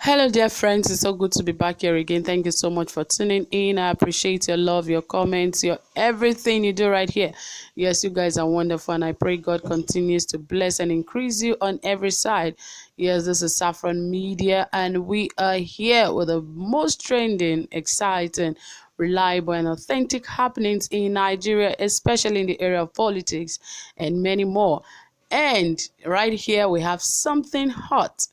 Hello, dear friends. It's so good to be back here again. Thank you so much for tuning in. I appreciate your love, your comments, your everything you do right here. Yes, you guys are wonderful, and I pray God continues to bless and increase you on every side. Yes, this is Saffron Media, and we are here with the most trending, exciting, reliable, and authentic happenings in Nigeria, especially in the area of politics and many more. And right here, we have something hot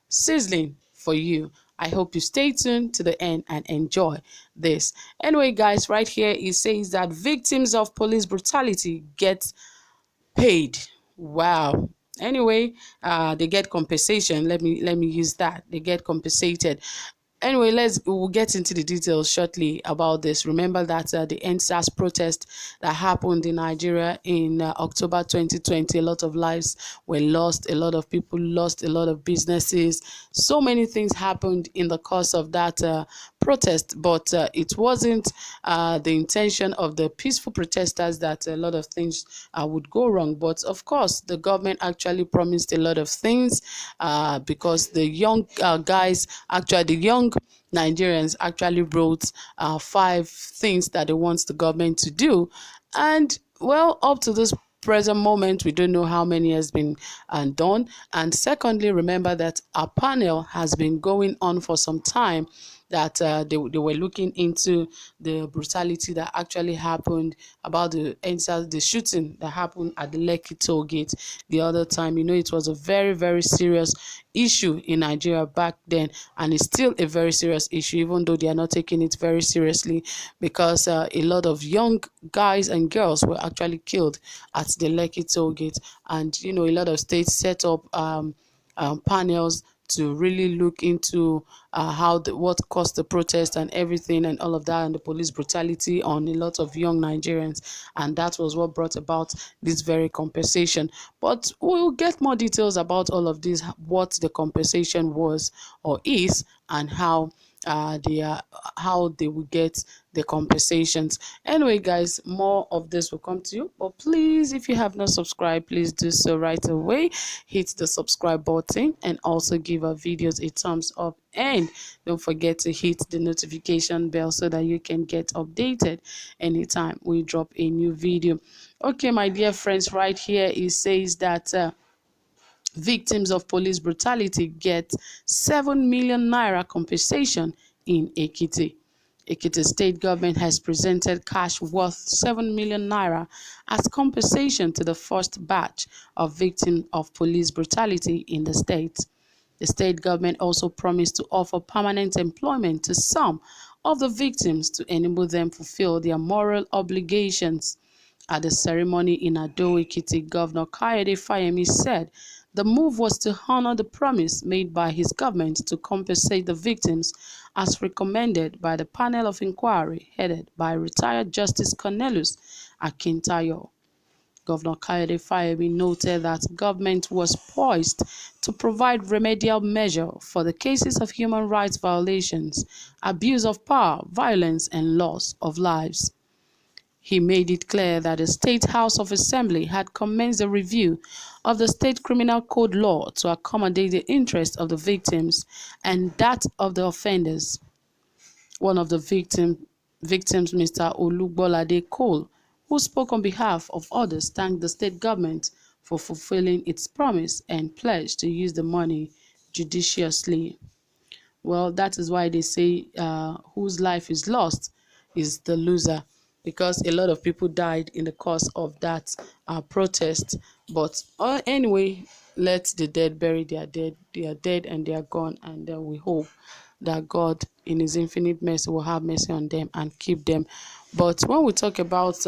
sizzling for you. I hope you stay tuned to the end and enjoy this. Anyway, guys, right here it says that victims of police brutality get paid. Wow. Anyway, they get compensation. Let me use that. They get compensated. Anyway, we'll get into the details shortly about this. Remember that the Endsars protest that happened in Nigeria in October 2020, a lot of lives were lost, a lot of people lost, a lot of businesses. So many things happened in the course of that protest, but it wasn't the intention of the peaceful protesters that a lot of things would go wrong. But of course, the government actually promised a lot of things because the young the young Nigerians actually wrote 5 things that they want the government to do. And well, up to this present moment, we don't know how many has been done. And secondly, remember that our panel has been going on for some time, that they were looking into the brutality that actually happened about the shooting that happened at the Lekki toll gate the other time. You know, it was a very, very serious issue in Nigeria back then, and it's still a very serious issue, even though they are not taking it very seriously, because a lot of young guys and girls were actually killed at the Lekki toll gate. And you know, a lot of states set up panels to really look into what caused the protest and everything and all of that, and the police brutality on a lot of young Nigerians, and that was what brought about this very compensation. But we'll get more details about all of this, what the compensation was or is, and how they will get the compensations. Anyway, guys, more of this will come to you, but please, if you have not subscribed, please do so right away. Hit the subscribe button and also give our videos a thumbs up, and don't forget to hit the notification bell so that you can get updated anytime we drop a new video. Okay, my dear friends, right here it says that victims of police brutality get 7 million naira compensation in Ekiti. Ekiti state government has presented cash worth 7 million naira as compensation to the first batch of victims of police brutality in the state. The state government also promised to offer permanent employment to some of the victims to enable them fulfill their moral obligations. At the ceremony in Ado-Ekiti, Governor Kayode Fayemi said the move was to honor the promise made by his government to compensate the victims as recommended by the panel of inquiry headed by retired Justice Cornelius Akintayo. Governor Kayode Fayemi noted that government was poised to provide remedial measure for the cases of human rights violations, abuse of power, violence, and loss of lives. He made it clear that the State House of Assembly had commenced a review of the State Criminal Code law to accommodate the interests of the victims and that of the offenders. One of the victims, Mr. Olugbolade Cole, who spoke on behalf of others, thanked the state government for fulfilling its promise and pledged to use the money judiciously. Well, that is why they say whose life is lost is the loser, because a lot of people died in the course of that protest. But anyway, let the dead bury their dead. They are dead and they are gone, and we hope that God in his infinite mercy will have mercy on them and keep them. But when we talk about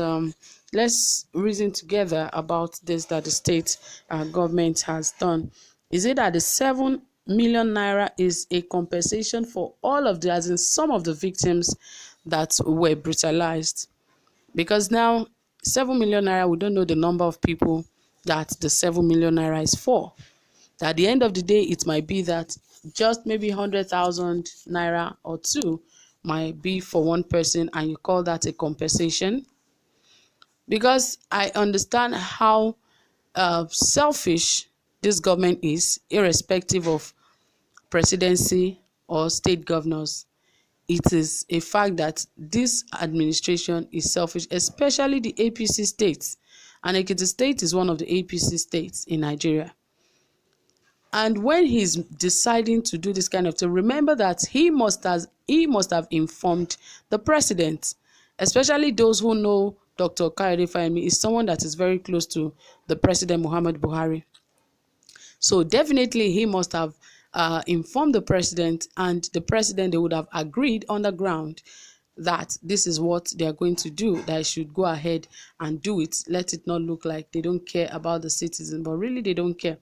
let's reason together about this that the state government has done. Is it that the 7 million naira is a compensation for all of the, as in some of the victims that were brutalized? Because now 7 million naira, we don't know the number of people that the 7 million naira is for. At the end of the day, it might be that just maybe 100,000 naira or two might be for one person, and you call that a compensation. Because I understand how selfish this government is, irrespective of presidency or state governors, it is a fact that this administration is selfish, especially the APC states. And Ekiti State is one of the APC states in Nigeria. And when he's deciding to do this kind of thing, remember that he must have informed the president, especially those who know Dr. Kayode Fayemi is someone that is very close to the president, Muhammad Buhari. So definitely he must have informed the president, and the president, they would have agreed on the ground that this is what they are going to do, that I should go ahead and do it. Let it not look like they don't care about the citizen, but really they don't care.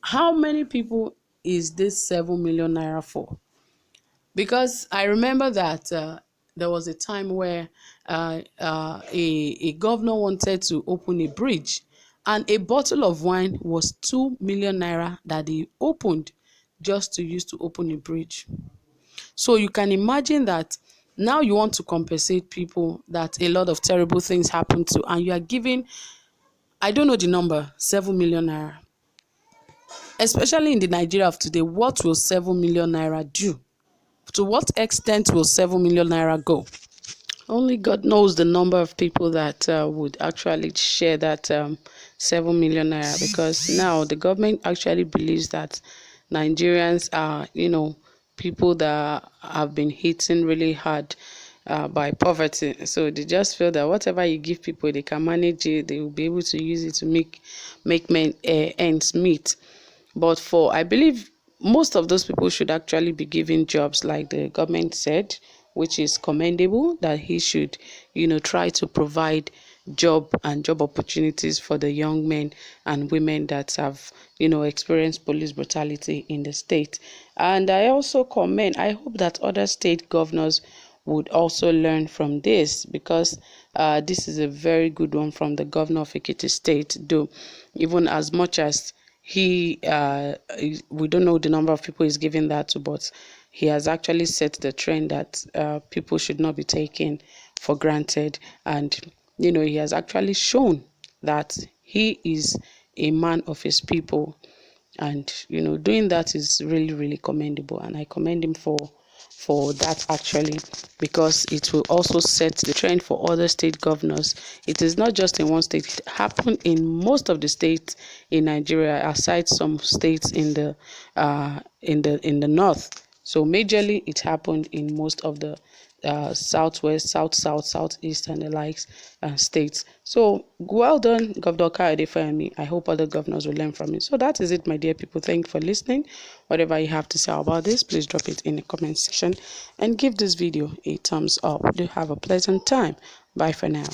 How many people is this 7 million naira for? Because I remember that there was a time where a governor wanted to open a bridge, and a bottle of wine was 2 million naira that he opened just to use to open a bridge. So you can imagine that now you want to compensate people that a lot of terrible things happen to, and you are giving, I don't know the number, 7 million naira. Especially in the Nigeria of today, what will 7 million naira do? To what extent will 7 million naira go? Only God knows the number of people that would actually share that 7 million naira, because now the government actually believes that Nigerians are, people that have been hitten really hard by poverty. So they just feel that whatever you give people, they can manage it, they will be able to use it to make ends meet. But I believe most of those people should actually be given jobs, like the government said, which is commendable, that he should, try to provide job opportunities for the young men and women that have, experienced police brutality in the state. And I also I hope that other state governors would also learn from this, because this is a very good one from the governor of Ekiti State, though even as much as we don't know the number of people he's giving that to, but he has actually set the trend that people should not be taken for granted. And he has actually shown that he is a man of his people, and doing that is really, really commendable, and I commend him for that, actually, because it will also set the trend for other state governors. It is not just in one state, it happened in most of the states in Nigeria, aside some states in the north. So majorly it happened in most of the southwest, southeast, and the likes states. So well done, Govt. Kayode Fayemi. I hope other governors will learn from it. So that is it, my dear people. Thank you for listening. Whatever you have to say about this, please drop it in the comment section and give this video a thumbs up. Do have a pleasant time. Bye for now.